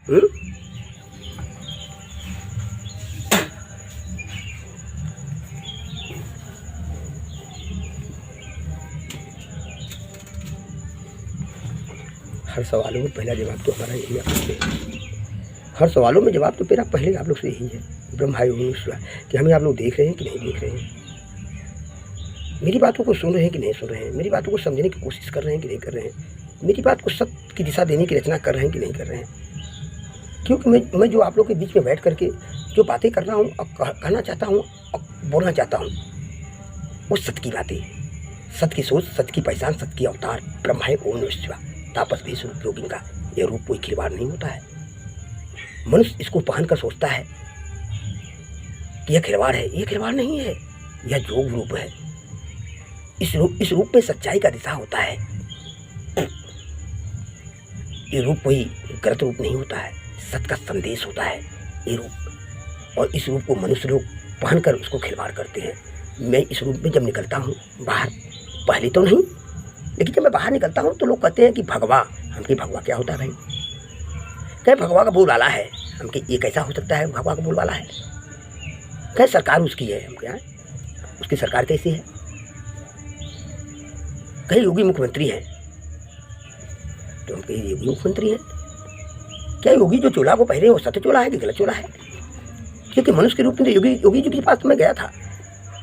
हुँ? हर सवालों में पहला जवाब तो हमारा यही आपसे है। हर सवालों में जवाब तो मेरा पहले आप लोग से यही है, ब्रह्माय ओम कि हमें आप लोग देख रहे हैं कि नहीं देख रहे हैं? मेरी बातों को सुन रहे हैं कि नहीं सुन रहे हैं? मेरी बातों को समझने की कोशिश कर रहे हैं कि नहीं कर रहे हैं? मेरी बात को सत्य की दिशा देने की रचना कर रहे हैं कि नहीं कर रहे हैं? क्योंकि मैं जो आप लोग के बीच में बैठ कर के जो बातें कर रहा हूँ और कहना चाहता हूँ और बोलना चाहता हूँ, वो सत्य की बातें, सत्य की सोच, सत्य की पहचान, सत्य की अवतार ब्रह्माय ओम नमः शिवाय तापस भेष रूप योगिन का यह रूप कोई खिलवाड़ नहीं होता है। मनुष्य इसको पहनकर सोचता है कि यह खिलवाड़ है, यह खिलवाड़ नहीं है, यह जोग रूप है। इस रूप में सच्चाई का दिशा होता है। ये रूप कोई गलत रूप नहीं होता है, सत्य का संदेश होता है ये रूप। और इस रूप को मनुष्य लोग पहनकर उसको खिलवाड़ करते हैं। मैं इस रूप में जब निकलता हूँ बाहर, पहले तो नहीं, लेकिन जब मैं बाहर निकलता हूँ तो लोग कहते हैं कि भगवा। हमके भगवा क्या होता है भाई? कहे भगवा का बोलबाला है। हमके ये कैसा हो सकता है भगवा का बोलबाला है? कहे सरकार उसकी है। हम क्या, उसकी सरकार कैसी है? कहे योगी मुख्यमंत्री है। तो हम कहे योगी मुख्यमंत्री है। क्या योगी जो चोला को पहने वो सत्य चोला है कि गलत चोला है? क्योंकि मनुष्य के रूप में तो योगी जी के पास तो मैं गया था,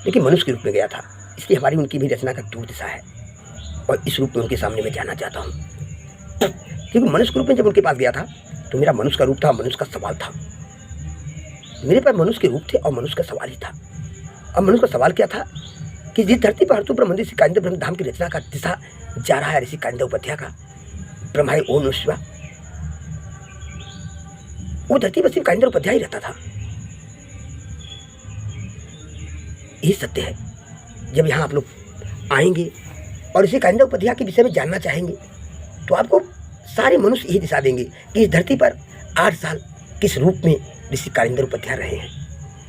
लेकिन मनुष्य के रूप में गया था, इसलिए हमारी उनकी भी रचना का दूर दिशा है। और इस रूप में उनके सामने मैं जाना चाहता हूँ, क्योंकि मनुष्य के रूप में जब उनके पास गया था तो मेरा मनुष्य का रूप था, मनुष्य का सवाल था। मेरे पास मनुष्य के रूप थे और मनुष्य का सवाल ही था। अब मनुष्य का सवाल क्या था कि जिस धरती पर हरतु ब्रह्म मंदिर श्री कालिंदी ब्रह्म धाम की रचना का दिशा जा रहा है ऋषि कालिंदी उपाध्याय का ब्रह्माय ओम नमः शिवाय, वो धरती पर सिर्फ कालिंदी उपाध्याय ही रहता था। यही सत्य है। जब यहाँ आप लोग आएंगे और इसी कालिंदी उपाध्याय के विषय में जानना चाहेंगे तो आपको सारे मनुष्य यही दिशा देंगे कि इस धरती पर 8 साल किस रूप में ऋषि कालिंदी उपाध्याय रहे हैं,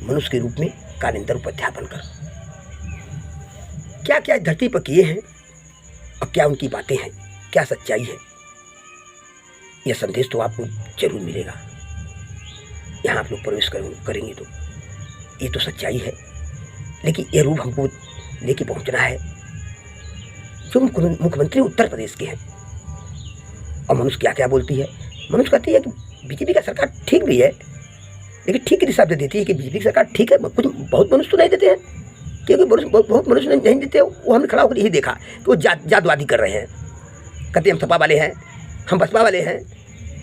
मनुष्य के रूप में कालिंदी उपाध्याय बनकर क्या क्या इस धरती पर किए हैं और क्या उनकी बातें हैं, क्या सच्चाई है। यह संदेश तो आपको जरूर मिलेगा। यहाँ आप लोग प्रवेश करेंगे तो ये तो सच्चाई है, लेकिन ये रूप हमको लेके पहुँचना है। जो मुख्यमंत्री उत्तर प्रदेश के हैं और मनुष्य क्या क्या बोलती है, मनुष्य कहती है कि बीजेपी का सरकार ठीक भी है, लेकिन ठीक की दिशा दे देती है कि बीजेपी की सरकार ठीक है। कुछ बहुत मनुष्य तो नहीं देते हैं, क्योंकि बहुत मनुष्य नहीं देते। वो हमने खड़ा होकर यही देखा कि वो जातवादी कर रहे हैं। कहते हम सपा वाले हैं, हम बसपा वाले हैं,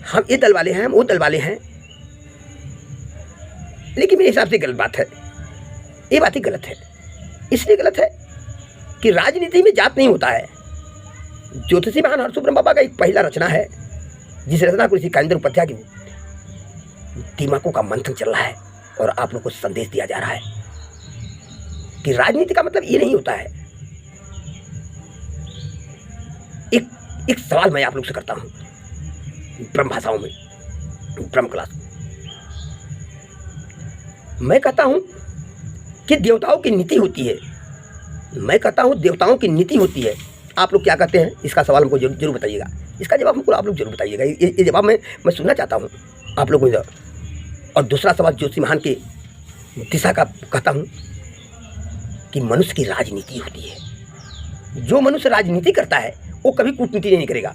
हम ये दल वाले हैं, हम वो दल वाले हैं। लेकिन मेरे हिसाब से गलत बात है, ये बात ही गलत है। इसलिए गलत है कि राजनीति में जात नहीं होता है। ज्योतिषी महान हरसु ब्रह्म बाबा का एक पहला रचना है, जिस रचना को ऋषि कालिंदी उपाध्याय के दिमागों का मंथन चल रहा है और आप लोग को संदेश दिया जा रहा है कि राजनीति का मतलब ये नहीं होता है। एक सवाल मैं आप लोग से करता हूं ब्रह्म भाषाओं में, ब्रह्म क्लास। मैं कहता हूं कि देवताओं की नीति होती है। मैं कहता हूं देवताओं की नीति होती है। आप लोग क्या कहते हैं? इसका सवाल हमको जरूर बताइएगा। इसका जवाब हमको आप लोग जरूर बताइएगा। ये जवाब मैं सुनना चाहता हूं आप लोगों से। और दूसरा सवाल ज्योतिषी महान के दिशा का कहता हूं कि मनुष्य की राजनीति होती है। जो मनुष्य राजनीति करता है वो कभी कूटनीति नहीं करेगा,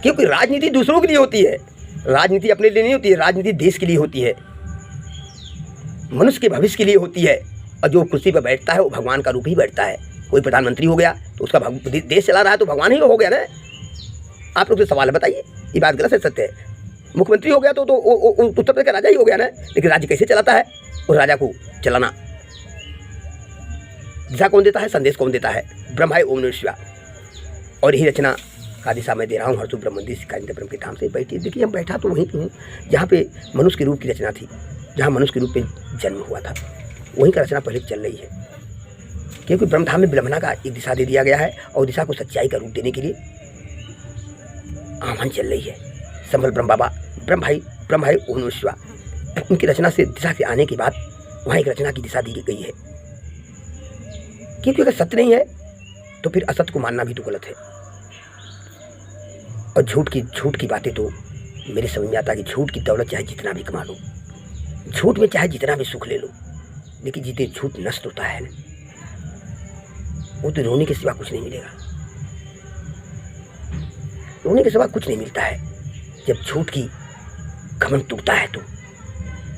क्योंकि राजनीति दूसरों के लिए होती है, राजनीति अपने लिए नहीं होती है। राजनीति देश के लिए होती है, मनुष्य के भविष्य के लिए होती है। और जो कुर्सी पर बैठता है वो भगवान का रूप ही बैठता है। कोई प्रधानमंत्री हो गया तो उसका देश चला रहा है तो भगवान ही हो गया ना। आप लोग से सवाल है, बताइए ये बात गलत है सत्य है? मुख्यमंत्री हो गया तो उत्तर प्रदेश का राजा ही हो गया ना। लेकिन राज्य कैसे चलाता है? उस राजा को चलाना दिशा कौन देता है, संदेश कौन देता है? ब्रह्माय ओम नमः शिवाय। और यही रचना का दिशा मैं दे रहा हूँ हरसु ब्रह्म मंदिर श्री कालिंदी ब्रह्म के धाम से। बैठिए, देखिए हम बैठा तो वहीं पे हूँ जहाँ पे मनुष्य के रूप की रचना थी, जहाँ मनुष्य के रूप में जन्म हुआ था। वहीं का रचना पहले चल रही है, क्योंकि ब्रह्मधाम में विलंबना का एक दिशा दे दिया गया है और दिशा को सच्चाई का रूप देने के लिए आह्वान चल रही है। संभल ब्रह्म बाबा ब्रह्माय ओम नमः शिवाय उनकी रचना से दिशा से आने के बाद वहाँ एक रचना की दिशा दी गई है। क्योंकि अगर सत्य नहीं है तो फिर असत्य को मानना भी तो गलत है। और झूठ की बातें तो मेरे समझ में आता है कि झूठ की दौलत चाहे जितना भी कमा लो, झूठ में चाहे जितना भी सुख ले लो, लेकिन जितने झूठ नष्ट होता है ना, वो तो रोने के सिवा कुछ नहीं मिलेगा। रोने के सिवा कुछ नहीं मिलता है जब झूठ की घमंड टूटता है। तो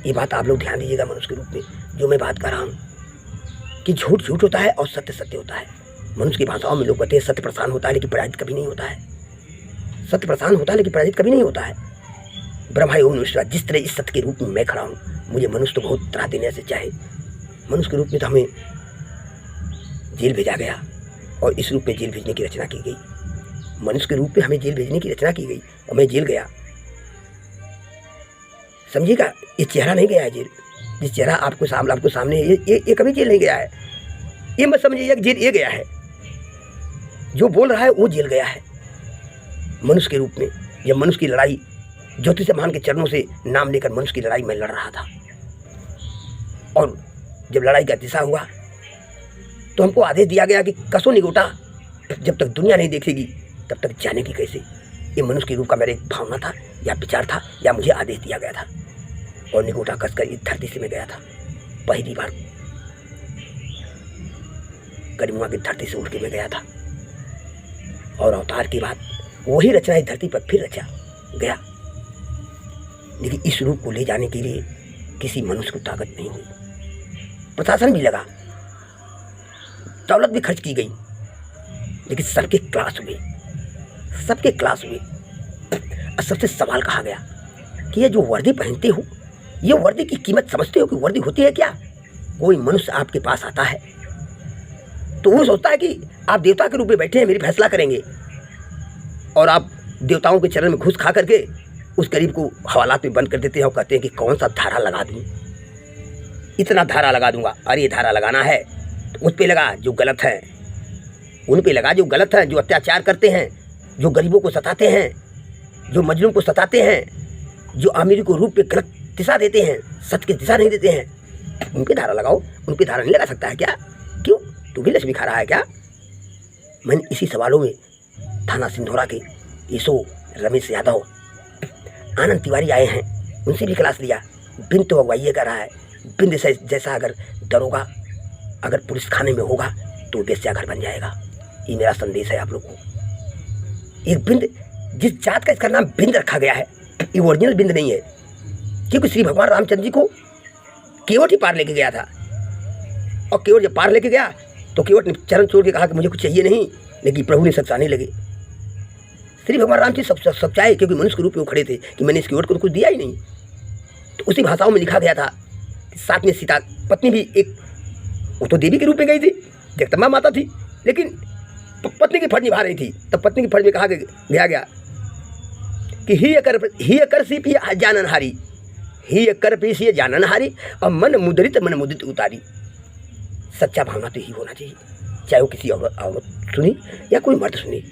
ये बात आप लोग ध्यान दीजिएगा मनुष्य के रूप में, जो मैं बात कर रहा हूँ कि झूठ झूठ होता है और सत्य सत्य होता है। मनुष्य की भाषाओं में लोग कहते हैं सत्य प्रधान होता है लेकिन पराजित कभी नहीं होता है। सत्य प्रधान होता है लेकिन पराजित कभी नहीं होता है। ब्रह्मा योग विश्वास, जिस तरह इस सत्य के रूप में मैं खड़ा हूँ, मुझे मनुष्य तो बहुत तरह देने से चाहे। मनुष्य के रूप में तो हमें जेल भेजा गया और इस रूप में जेल भेजने की रचना की गई। मनुष्य के रूप में हमें जेल भेजने की रचना की गई और मैं जेल गया। समझिएगा, ये चेहरा नहीं गया है जेल। जिस चेहरा आपको सामने ये कभी जेल नहीं गया है। ये मत समझिएगा कि जेल ये गया है। जो बोल रहा है वो जेल गया है मनुष्य के रूप में। जब मनुष्य की लड़ाई ज्योतिष मान के चरणों से नाम लेकर मनुष्य की लड़ाई में लड़ रहा था, और जब लड़ाई का दिशा हुआ तो हमको आदेश दिया गया कि कसो निगोटा, जब तक दुनिया नहीं देखेगी तब तक जाने की कैसे। ये मनुष्य के रूप का मेरा एक भावना था या विचार था या मुझे आदेश दिया गया था, और निगोटा कसकर इस धरती से मैं गया था। पहली बार करीमुआ की धरती से उठ के मैं गया था, और अवतार की बात वही रचना इस धरती पर फिर रचा गया। लेकिन इस रूप को ले जाने के लिए किसी मनुष्य को ताकत नहीं हुई। प्रशासन भी लगा, दौलत भी खर्च की गई, लेकिन सबके क्लास हुए। और सबसे सवाल कहा गया कि ये जो वर्दी पहनते हो, ये वर्दी की कीमत समझते हो कि वर्दी होती है क्या? कोई मनुष्य आपके पास आता है तो वो सोचता है कि आप देवता के रूप में बैठे हैं, मेरी फैसला करेंगे, और आप देवताओं के चरण में घुस खा करके उस गरीब को हवालात में बंद कर देते हैं और कहते हैं कि कौन सा धारा लगा दूं, इतना धारा लगा दूंगा। और ये धारा लगाना है तो उस पे लगा जो गलत है, उन पे लगा जो गलत है, जो अत्याचार करते हैं, जो गरीबों को सताते हैं, जो मजलूम को सताते हैं, जो अमीरी को रूप पे गलत दिशा देते हैं, सत्य की दिशा नहीं देते हैं, उन पे धारा लगाओ। उन पे धारा नहीं लगा सकता है क्या? क्यों? तू भी लक्ष्मी खा रहा है क्या? मैंने इसी सवालों में थाना सिंधोरा के ईसो रमेश यादव, आनंद तिवारी आए हैं, उनसे भी क्लास लिया। बिंद तो अगुवाई कर रहा है, बिंद जैसा अगर दरोगा अगर पुलिस खाने में होगा तो बेस्या घर बन जाएगा। ये मेरा संदेश है आप लोग को। एक बिंद, जिस जात का इसका नाम बिंद रखा गया है, ये ओरिजिनल बिंद नहीं है, क्योंकि श्री भगवान रामचंद्र जी को केवट ही पार लेके गया था, और केवट जब पार लेके गया तो केवट ने चरण छोड़ के कहा कि मुझे कुछ चाहिए नहीं, लेकिन प्रभु ने सचाने लगे। श्री भगवान राम जी सब चाहे, क्योंकि मनुष्य के रूप में वो खड़े थे कि मैंने इस केवट को तो कुछ दिया ही नहीं। तो उसी भाषाओं में लिखा गया था। साथ में सीता पत्नी भी एक, वो तो देवी के रूप में गई थी, जगदम्बा माता थी, लेकिन पत्नी की फर्ज निभा रही थी। तब पत्नी की फर्ज में कहा गया कि ही कर सी पी जाननहारी, ही कर पी सी जाननहारी, और मन मुद्रित उतारी। सच्चा भावना तो ही होना चाहिए, चाहे वो किसी औरत सुनी या कोई मर्द सुनी।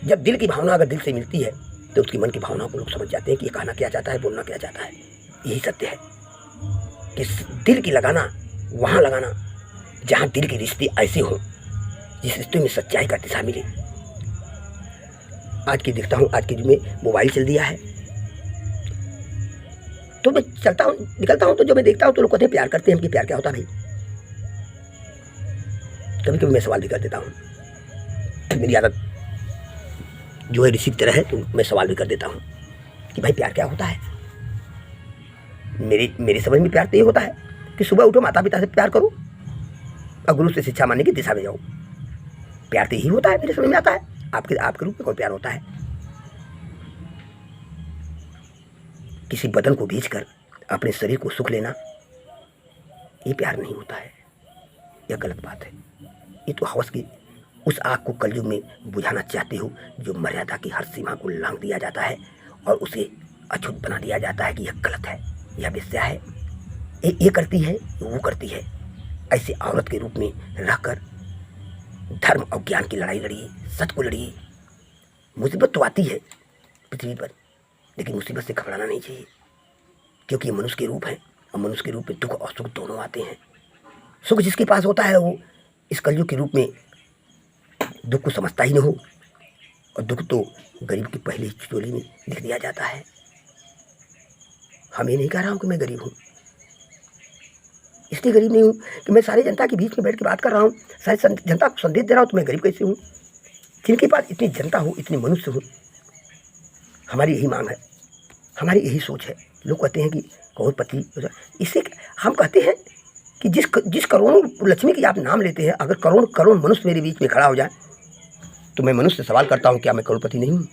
जब दिल की भावना अगर दिल से मिलती है तो उसकी मन की भावनाओं को लोग समझ जाते हैं कि ये कहना क्या चाहता है, बोलना क्या चाहता है। यही सत्य है कि दिल की लगाना वहाँ लगाना जहाँ दिल के रिश्ते ऐसे हों, जिस रिश्ते में सच्चाई का दिशा मिले। आज की देखता हूँ, आज के युग में मोबाइल चल दिया है, तो मैं चलता हूँ निकलता हूँ तो जो मैं देखता हूँ तो लोग कहते हैं प्यार करते हैं। कि प्यार क्या होता है भाई? कभी कभी मैं सवाल भी कर देता हूँ, मेरी आदत जो है ऋषि की तरह है, तो मैं सवाल भी कर देता हूँ कि भाई प्यार क्या होता है? मेरी समझ में प्यार तो ये होता है कि सुबह उठो, माता पिता से प्यार करो और गुरु से शिक्षा मानने की दिशा में जाओ। प्यार तो यही होता है, मेरे समझ में आता है। आपके रूप में कौन प्यार होता है? किसी बदन को बेचकर अपने शरीर को सुख लेना, ये प्यार नहीं होता है, यह गलत बात है। ये तो हवस की उस आग को कलयुग में बुझाना चाहते हो, जो मर्यादा की हर सीमा को लांघ दिया जाता है और उसे अछूत बना दिया जाता है कि यह गलत है, यह वेश्या है, ये करती है, वो करती है। ऐसे औरत के रूप में रहकर धर्म और ज्ञान की लड़ाई लड़िए, सत्य को लड़िए। मुसीबत तो आती है पृथ्वी पर, लेकिन मुसीबत से घबराना नहीं चाहिए, क्योंकि ये मनुष्य के रूप है, और मनुष्य के रूप में दुख और सुख दोनों आते हैं। सुख जिसके पास होता है वो इस कलयुग के रूप में दुख को समझता ही नहीं हो, और दुख तो गरीब की पहली चोली में लिख दिया जाता है। हम ये नहीं कह रहा हूँ कि मैं गरीब हूँ, इसलिए गरीब नहीं हूँ कि मैं सारी जनता के बीच में बैठ के बात कर रहा हूँ, सारी जनता को संदेश दे रहा हूँ, तो मैं गरीब कैसे हूँ? जिनके पास इतनी जनता हो, इतनी मनुष्य हो। हमारी यही मांग है, हमारी यही सोच है। लोग कहते हैं कि करोड़पति, इससे हम कहते हैं कि जिस करोड़ों लक्ष्मी की आप नाम लेते हैं, अगर करोड़ करोड़ मनुष्य मेरे बीच में खड़ा हो जाए, तो मैं मनुष्य से सवाल करता हूँ, क्या मैं करोड़पति नहीं हूँ?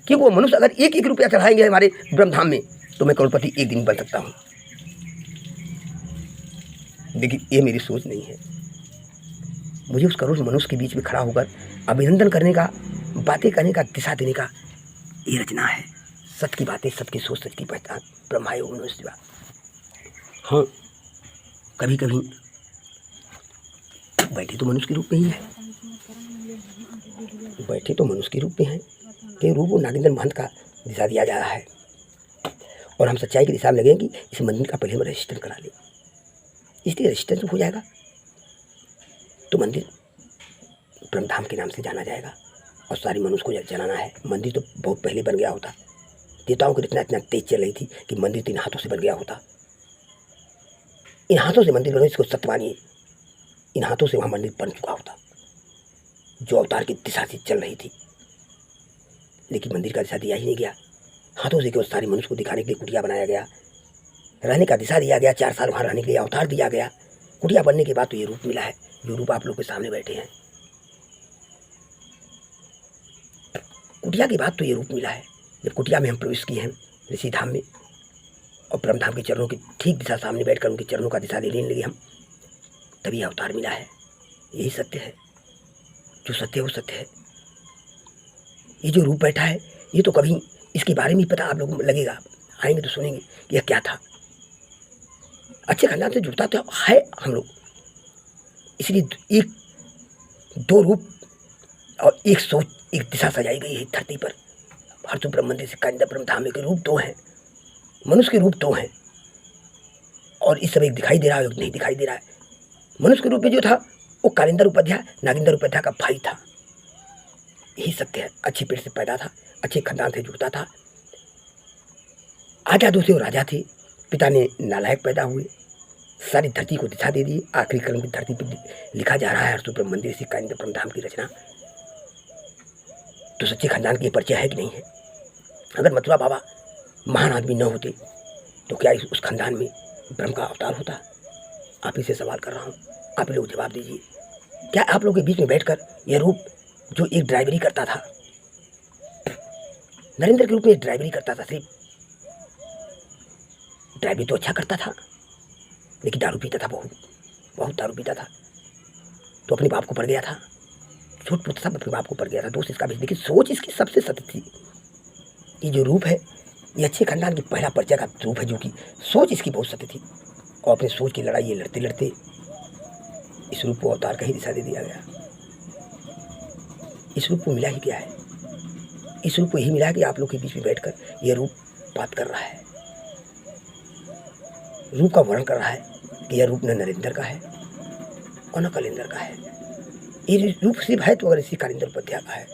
कि वो मनुष्य अगर एक एक रुपया चढ़ाएंगे हमारे ब्रह्मधाम में, तो मैं करोड़पति एक दिन बन सकता हूँ। देखिए, ये मेरी सोच नहीं है। मुझे उस करोड़ मनुष्य के बीच में खड़ा होकर अभिनंदन करने का, बातें करने का, दिशा देने का ये रचना है। सत्य की बातें, सबकी सोच, सच की पहचान, ब्रह्माय ओम नमः शिवाय। हाँ, कभी कभी बैठे तो मनुष्य के रूप में ही है, बैठे तो मनुष्य के रूप में है, कि रूप वो नागेंद्र महंत का दिशा दिया जा रहा है, और हम सच्चाई की दिशा में लगे कि इस मंदिर का पहले हम रजिस्टर करा लें। इसलिए रजिस्टर हो जाएगा तो मंदिर ब्रह्मधाम के नाम से जाना जाएगा, और सारी मनुष्य को जलाना है। मंदिर तो बहुत पहले बन गया होता, देवताओं की रचना इतना तेज चल रही थी कि मंदिर 3 हाथों से बन गया होता। इन हाथों से मंदिर बने, इसको सत्य मानिए, इन हाथों से वहाँ मंदिर बन चुका होता, जो अवतार की दिशा से चल रही थी। लेकिन मंदिर का दिशा दिया ही नहीं गया, हाथों से केवल सारी मनुष्य को दिखाने के लिए कुटिया बनाया गया, रहने का दिशा दिया गया, 4 साल वहाँ रहने के लिए अवतार दिया गया। कुटिया बनने के बाद तो ये रूप मिला है, जो रूप आप लोग के सामने बैठे हैं। कुटिया के बाद तो ये रूप मिला है। जब कुटिया में हम प्रवेश किए हैं ऋषि धाम में, और ब्रह्मधाम के चरणों की ठीक दिशा सामने बैठकर उनके चरणों का दिशा लेने लगे हम, तभी अवतार मिला है। यही सत्य है, जो सत्य है वो सत्य है। ये जो रूप बैठा है, ये तो कभी इसके बारे में पता आप लोगों को लगेगा, आएंगे तो सुनेंगे यह क्या था। अच्छे खानदान से जुड़ता तो है हम लोग, इसलिए एक 2 रूप और एक सोच, एक दिशा सजाई गई है धरती पर। हरसु ब्रह्म मंदिर से कालिंदा ब्रह्मधाम के रूप 2 हैं, मनुष्य के रूप 2 हैं, और इस समय एक दिखाई दे रहा है, एक नहीं दिखाई दे रहा है। मनुष्य के रूप में जो था वो कालिंदर उपाध्याय, नागेंद्र उपाध्याय का भाई था। यही सत्य है। अच्छे पेट से पैदा था, अच्छे खानदान से जुड़ता था, आजादों से वो राजा थे। पिता ने नालायक पैदा हुए, सारी धरती को दिशा दे दी। आखिरी क्रम की धरती पर लिखा जा रहा है हरसु ब्रह्म मंदिर से कालिंदा ब्रह्मधाम की रचना। तो सच्चे खानदान की परिचय है कि नहीं है? अगर मथुरा बाबा महान आदमी न होते तो क्या उस खानदान में ब्रह्म का अवतार होता? आप ही से सवाल कर रहा हूँ, आप लोग जवाब दीजिए। क्या आप लोगों के बीच में बैठकर यह रूप जो एक ड्राइवरी करता था, नरेंद्र के रूप में ड्राइवरी करता था, सिर्फ ड्राइवरी तो अच्छा करता था, लेकिन दारू पीता था, बहुत दारू पीता था, तो अपने बाप को पड़ गया था। छोट पुत्र सब अपने बाप को पड़ गया था, दोस्त इसका भी। लेकिन सोच इसकी सबसे सत्य थी। ये जो रूप है, ये अच्छे खानदान की पहला परिचय का रूप है, जो कि सोच इसकी बहुत सत्य थी। और अपनी सोच की लड़ाई ये लड़ते लड़ते इस रूप को अवतार का ही दिशा दे दिया गया। इस रूप को मिला ही क्या है? इस रूप को यही मिला कि आप लोग के बीच में बैठकर यह रूप बात कर रहा है, रूप का वर्णन कर रहा है कि यह रूप न नरेंद्र का है और न कलिंदर का है। ये रूप सिर्फ है तो अगर इसी कालिंदर उपाध्याय का है,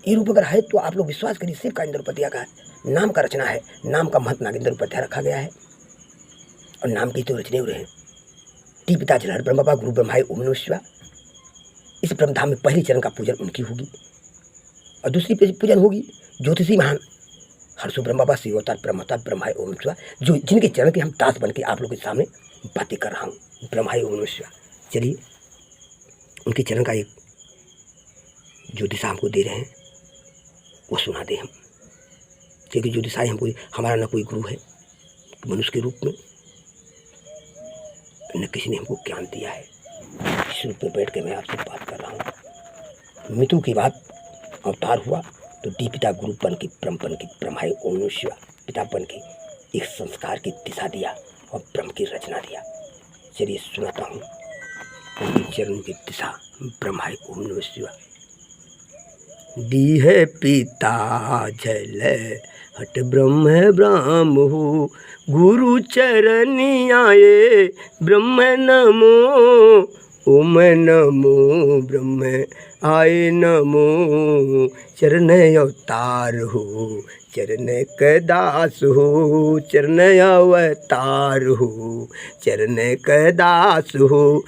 ये रूप अगर है तो आप लोग विश्वास करिए सिर्फ कालिंदर उपाध्याय का है। नाम का रचना है, नाम का महंत नागेंद्र उपाध्याय रखा गया है, और नाम की तो रचने हुए हैं। टी पिता जलहर ब्रह्म बाबा गुरु ब्रह्माय ओम नमः शिवाय। इस ब्रह्मधाम में पहले चरण का पूजन उनकी होगी, और दूसरी पूजन होगी ज्योतिषी महान हरसु ब्रह्म बाबा श्री अवतार ब्रह्मता ब्रह्माय ओम नमः शिवाय, जो जिनके चरण के हम दास बन के आप लोगों के सामने बातें कर रहा हूँ। ब्रह्माय ओम नमः शिवाय। चलिए उनके चरण का एक जो दिशा हमको दे रहे हैं वो सुना दे हम, क्योंकि जो दिशाएं हमको, हमारा न कोई गुरु है मनुष्य के रूप में, न किसी ने हमको ज्ञान दिया है। इस रूप में बैठ के मैं आपसे बात कर रहा हूँ। मृत्यु की बात अवतार हुआ तो डी पिता गुरु बन के ब्रह्माय ओम नमः शिवाय पिता बन के एक संस्कार की दिशा दिया और ब्रह्म की रचना दिया। चलिए सुनाता हूँ उनके चरण की दिशा। ब्रह्माय ओम नमः शिवाय। दी है पिता जल हट ब्रह्म ब्रह्म हो, गुरु चरणी आए ब्रह्म नमो ओम नमो ब्रह्म आए नमो। चरण अवतार हो चरण कदास हो, चरण अवतार हो चरण कदास हो।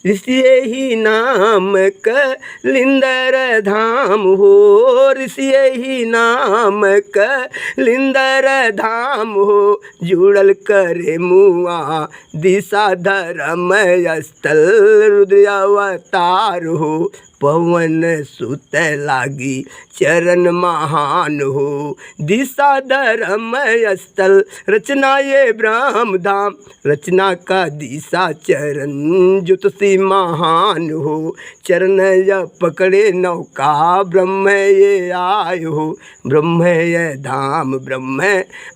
ऋषि ही नाम कलिंदर धाम हो, ऋषि ही नाम कलिंदर धाम हो। जुड़ल करे मुआ दिशा धर्म स्थल, रुद्र अवतार हो पवन सुत लागी चरण महान हो। दिशा धर्म स्थल रचना ये ब्रह्म धाम, रचना का दिशा चरण ज्योतिषी महान हो। चरण या पकड़े नौका ब्रह्म ये आए हो, ब्रह्म ये धाम ब्रह्म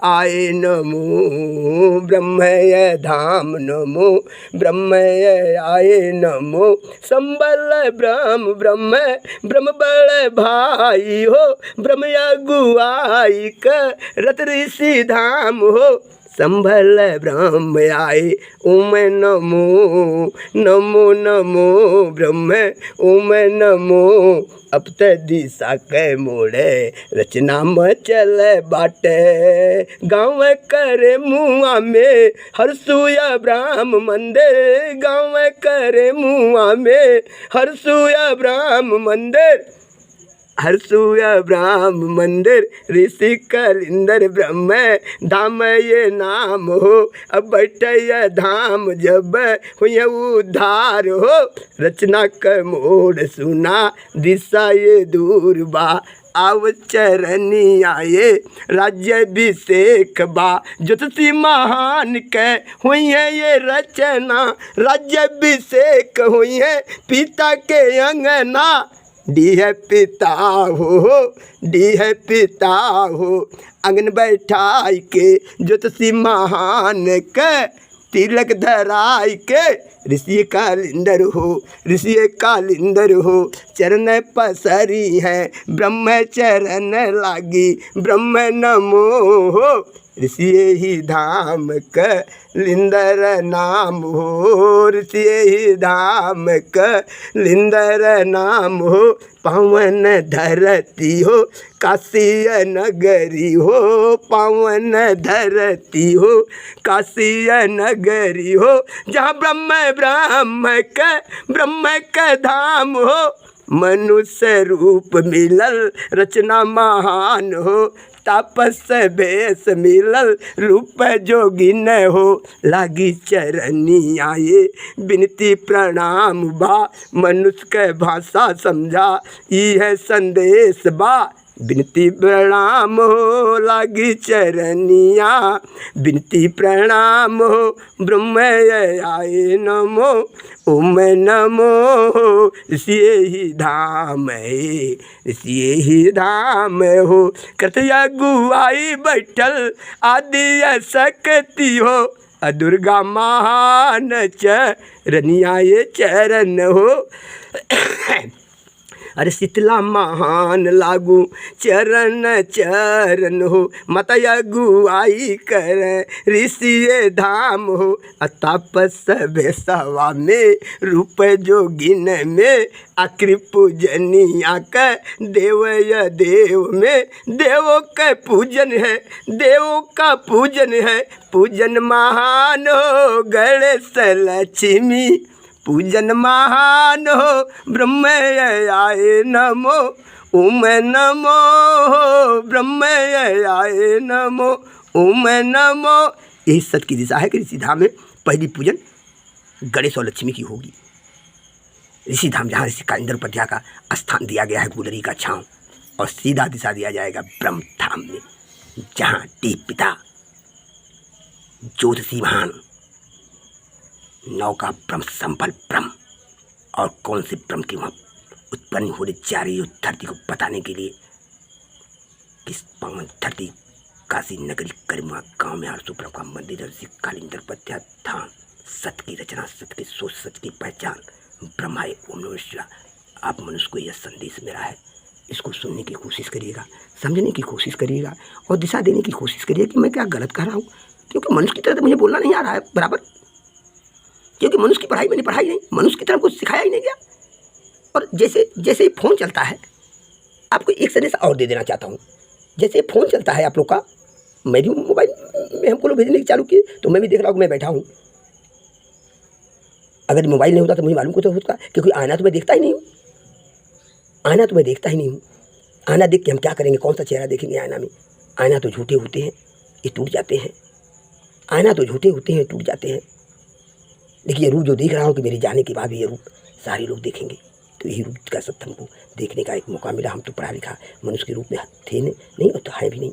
आए नमो। ब्रह्म ये धाम नमो, ब्रह्म ये आए नमो। संबल ब्रह्म ब्रह्म ब्रह्म बड़ भाई हो, ब्रह्म अगुआई करत ऋषि धाम हो। संभल ब्रह्म आए ओम नमो, नमो नमो ब्रह्म ओम नमो। अब त दिशा के मोड़े रचना मचल बाटे, गाँव करे मुआ में हरसुया ब्रह्म मंदिर, गाँव करे मुआ में हरसुया ब्रह्म मंदिर, हरसुया ब्रह्म मंदिर। ऋषि कलिंदर ब्रह्म धाम ये नाम हो, अब बैठे धाम जब हुए उद्धार हो। रचना का मोड़ सुना दिशा ये दूर बा, आव चरनी आए राज्याभिषेक बा। ज्योतिषी महान के हुई है ये रचना, राज्याभिषेक हुई है पिता के अंगना। डी है पिता हो, डी है पिता हो, अंगन बैठाई के ज्योतिषी महान के तिलक धराई के। ऋषि कालिंदर हो, ऋषि कालिंदर हो, चरण पसरी है ब्रह्म चरण लागी ब्रह्म नमो हो। ऋषि ही धाम कलिंदर नाम हो, ऋषि ही धाम कलिंदर नाम हो। पावन धरती हो काशी नगरी हो, पावन धरती हो काशी नगरी हो। जहाँ ब्रह्म का धाम हो, मनुष्य रूप मिलल रचना महान हो। तापस भेष मिलल रूप जोगिन हो, लागी चरनी आए विनती प्रणाम बा। मनुष्य के भाषा समझा यह संदेश बा, विनती प्रणाम हो लागी चरनिया। विनती प्रणाम हो ब्रह्म आए नमो, ओम नमो। ऋषि ही धाम है, ऋषि ही धाम हो, कृतया गुआई बैठल आदि शक्ति हो। दुर्गा महान चरनिया ये चरण हो। अरे शीतला महान लागू चरण चरण हो, माता अगुआई कर ऋषि धाम हो। तापस बेसवा में रूप जोगिन में, आखिरी पूजनिया का देव या देव में। देवों का पूजन है, देवों का पूजन है, पूजन महान हो गणेश लक्ष्मी। पूजन महान हो ब्रह्म आए नमो, ओम नमो ब्रह्म आए नमो, ओम नमो। यही सत्य की दिशा है कि ऋषि धाम में पहली पूजन गणेश और लक्ष्मी की होगी। ऋषि धाम जहाँ ऋषि कालिंदर उपाध्याय का स्थान दिया गया है गुलरी का छांव, और सीधा दिशा दिया जाएगा ब्रह्म धाम में, जहाँ देव पिता ज्योतिषी महान नौका ब्रह्म संबल ब्रह्म, और कौन से ब्रह्म की वहाँ उत्पन्न हो रही जा रही धरती को बताने के लिए किस पावन धरती काशी नगरी करीमा गांव में हरसु ब्रह्म का मंदिर ऋषि कालिंदर उपाध्याय धाम। सत्य की रचना, सत्य की सोच, सत्य की पहचान ब्रह्मा ओम नमः शिवाय। आप मनुष्य को यह संदेश मेरा है, इसको सुनने की कोशिश करिएगा, समझने की कोशिश करिएगा, और दिशा देने की कोशिश करिए कि मैं क्या गलत कर रहा हूँ, क्योंकि मनुष्य की तरह तो मुझे बोलना नहीं आ रहा है बराबर। क्योंकि मनुष्य की पढ़ाई मैंने पढ़ाई नहीं, मनुष्य की तरफ कुछ सिखाया ही नहीं गया। और जैसे जैसे फ़ोन चलता है, आपको एक संदेश और दे देना चाहता हूँ। जैसे फ़ोन चलता है आप लोग का, मैं भी मोबाइल में हमको लोग भेजने की चालू किए, तो मैं भी देख रहा हूँ कि मैं बैठा हूँ। अगर मोबाइल नहीं होता तो मुझे मालूम कुछ होता, क्योंकि आईना तो मैं देखता ही नहीं हूँ। आईना तो मैं देखता ही नहीं हूँ। आईना देख के हम क्या करेंगे, कौन सा चेहरा देखेंगे आईना में? आईना तो झूठे होते हैं, ये टूट जाते हैं। आईना तो झूठे होते हैं, टूट जाते हैं। देखिए, ये रूप जो देख रहा हूँ कि मेरे जाने के बाद भी ये रूप सारे लोग देखेंगे, तो यही रूप का सत्य हमको देखने का एक मौका मिला। हम तो पढ़ा लिखा मनुष्य के रूप में थे नहीं और तो है भी नहीं।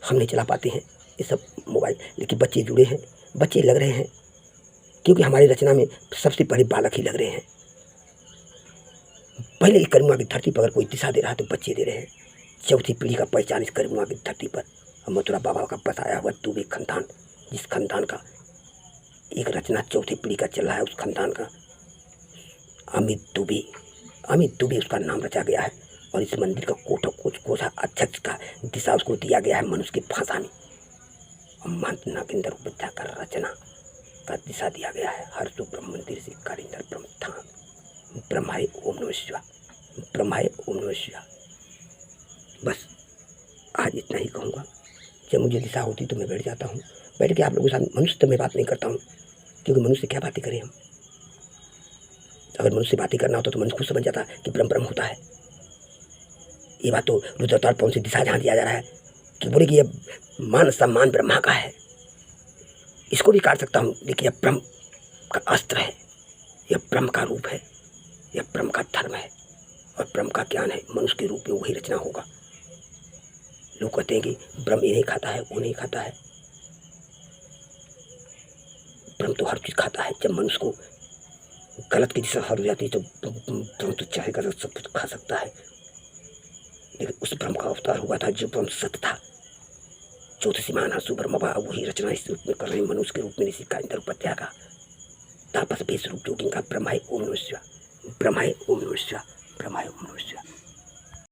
हम नहीं चला पाते हैं ये सब मोबाइल, लेकिन बच्चे जुड़े हैं, बच्चे लग रहे हैं, क्योंकि हमारी रचना में सबसे पहले बालक ही लग रहे हैं। पहले इस करुणा की धरती पर अगर कोई दिशा दे रहा है तो बच्चे दे रहे हैं। चौथी पीढ़ी का पहचान इस करुणा की धरती पर मथुरा बाबा का बसाया हुआ दुबे खानदान, जिस खानदान का एक रचना चौथी पीढ़ी का चल रहा है, उस खानदान का अमित दुबे उसका नाम रचा गया है। और इस मंदिर का कोषा अध्यक्ष का दिशा उसको दिया गया है मनुष्य की भाषा में। और महंत नागेंद्र उपाध्याय का रचना का दिशा दिया गया है। हर तो ब्रह्म मंदिर से कारिंदर ब्रह्म धाम, ब्रह्माय ओम नमः शिवाय, ब्रह्माय ओम नमः शिवाय। बस आज इतना ही कहूँगा। जब मुझे दिशा होती तो मैं बैठ जाता हूँ, बैठ के आप लोगों के साथ मनुष्य तो मैं बात नहीं करता हूँ, क्योंकि मनुष्य क्या बातें करें हम। अगर मनुष्य बातें करना होता तो मनुष्य खुद समझ जाता कि ब्रह्म ब्रह्म होता है। ये बात तो रुद्रावतार पवन से दिशा जहाँ दिया जा रहा है कि बोले कि यह मान सम्मान ब्रह्मा का है, इसको भी काट सकता हूँ, लेकिन यह ब्रह्म का अस्त्र है, यह ब्रह्म का रूप है, यह ब्रह्म का धर्म है और ब्रह्म का ज्ञान है। मनुष्य के रूप में वही रचना होगा। लोग कहते हैं कि ब्रह्म ये नहीं खाता है, वो नहीं खाता है। ब्रह्म तो हर चीज़ खाता है। जब मनुष्य को गलत की दिशा हो जाती है तो ब्रह्म तो चाहे गलत सब कुछ खा सकता है, लेकिन उस ब्रह्म का अवतार हुआ था जो ब्रह्म सत्य था। ज्योतिषीमान सुब्रह्म वही रचना इस रूप में कर रहे हैं, मनुष्य के रूप में ऋषि कारिंदर उपाध्याय का तापस बेस रूप जोगिंग का ब्रह्माय ओम नमः शिवाय, ब्रह्माय ओम नमः शिवाय, ब्रह्माय ओम नमः शिवाय।